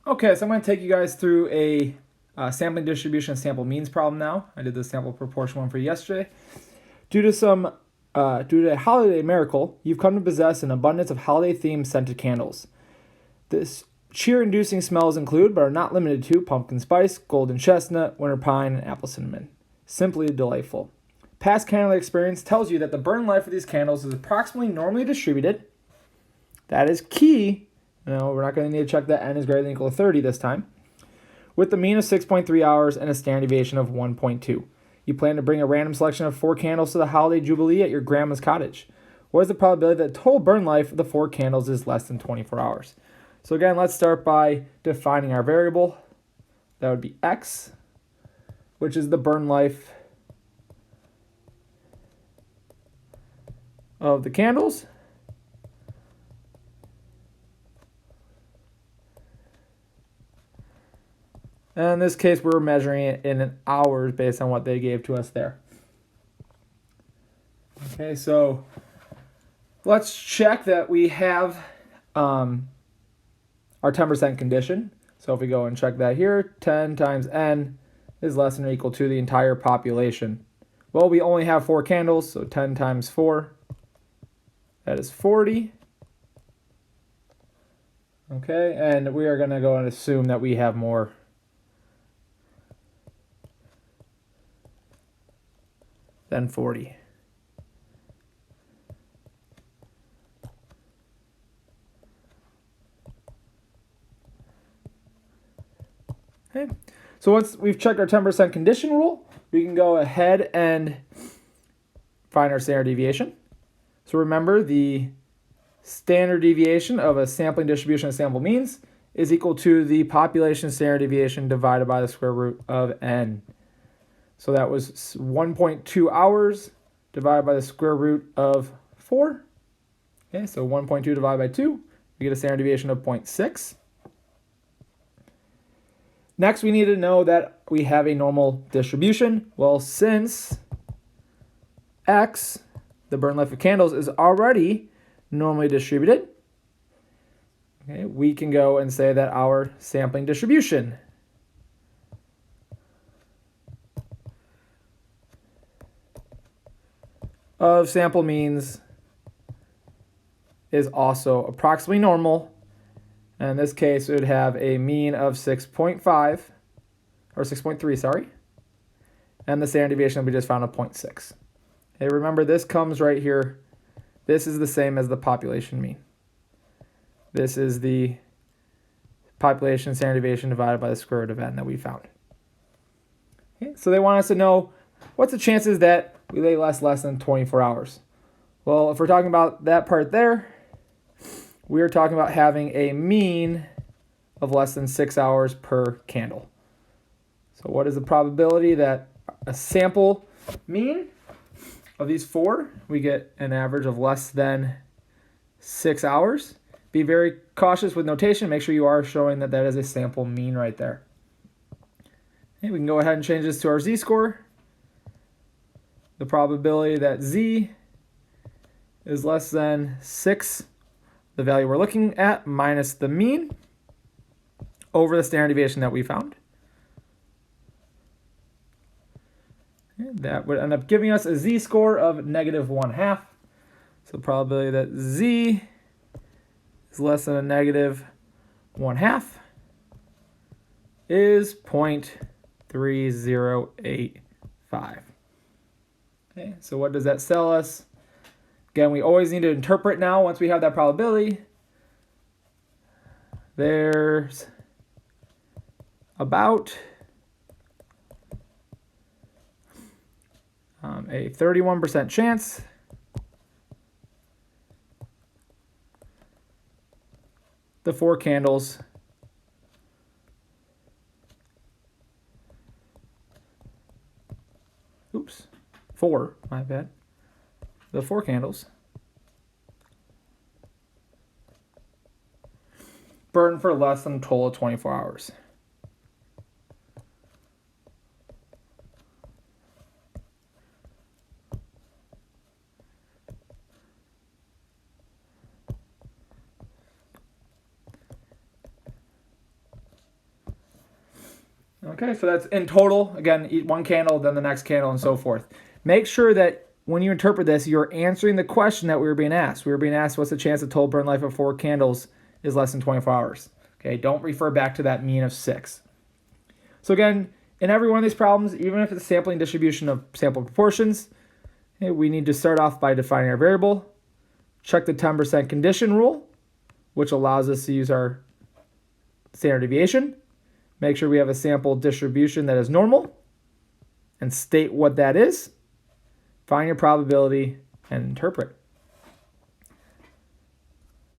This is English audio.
Okay, so I'm going to take you guys through a sampling distribution and sample means problem now. I did the sample proportion one for yesterday. Due to a holiday miracle, you've come to possess an abundance of holiday-themed scented candles. This cheer-inducing smells include, but are not limited to, pumpkin spice, golden chestnut, winter pine, and apple cinnamon. Simply delightful. Past candle experience tells you that the burn life of these candles is approximately normally distributed. That is key. No, we're not going to need to check that n is greater than or equal to 30 this time. With a mean of 6.3 hours and a standard deviation of 1.2. You plan to bring a random selection of 4 candles to the holiday jubilee at your grandma's cottage. What is the probability that the total burn life of the 4 candles is less than 24 hours? So again, let's start by defining our variable. That would be x, which is the burn life of the candles. And in this case, we're measuring it in hours based on what they gave to us there. Okay, so let's check that we have our 10% condition. So if we go and check that here, 10 times n is less than or equal to the entire population. Well, we only have 4 candles, so 10 times 4, that is 40. Okay, and we are going to go and assume that we have more than 40. Okay, so once we've checked our 10% condition rule, we can go ahead and find our standard deviation. So remember, the standard deviation of a sampling distribution of sample means is equal to the population standard deviation divided by the square root of n. So that was 1.2 hours divided by the square root of 4. Okay, so 1.2 divided by 2, we get a standard deviation of 0.6. Next, we need to know that we have a normal distribution. Well, since x, the burn life of candles, is already normally distributed, okay, we can go and say that our sampling distribution of sample means is also approximately normal. And in this case, it would have a mean of 6.5, or 6.3, sorry. And the standard deviation we just found of 0.6. Okay, remember, this comes right here. This is the same as the population mean. This is the population standard deviation divided by the square root of n that we found. Okay, so they want us to know what's the chances that we lay less than 24 hours. Well, if we're talking about that part there, we are talking about having a mean of less than 6 hours per candle. So what is the probability that a sample mean of these 4, we get an average of less than 6 hours? Be very cautious with notation. Make sure you are showing that that is a sample mean right there. Okay, we can go ahead and change this to our z-score. The probability that z is less than 6, the value we're looking at, minus the mean over the standard deviation that we found. Okay, that would end up giving us a z-score of -1/2. So the probability that z is less than a -1/2 is 0.3085. Okay, so what does that tell us? Again, we always need to interpret now once we have that probability. There's about a 31% chance the 4 candles the 4 candles burn for less than a total of 24 hours. Okay, so that's in total. Again, eat one candle, then the next candle, and so forth. Make sure that when you interpret this, you're answering the question that we were being asked. We were being asked, what's the chance the total burn life of 4 candles is less than 24 hours? Okay, don't refer back to that mean of 6. So again, in every one of these problems, even if it's a sampling distribution of sample proportions, okay, we need to start off by defining our variable, check the 10% condition rule, which allows us to use our standard deviation, make sure we have a sample distribution that is normal, and state what that is, find your probability, and interpret.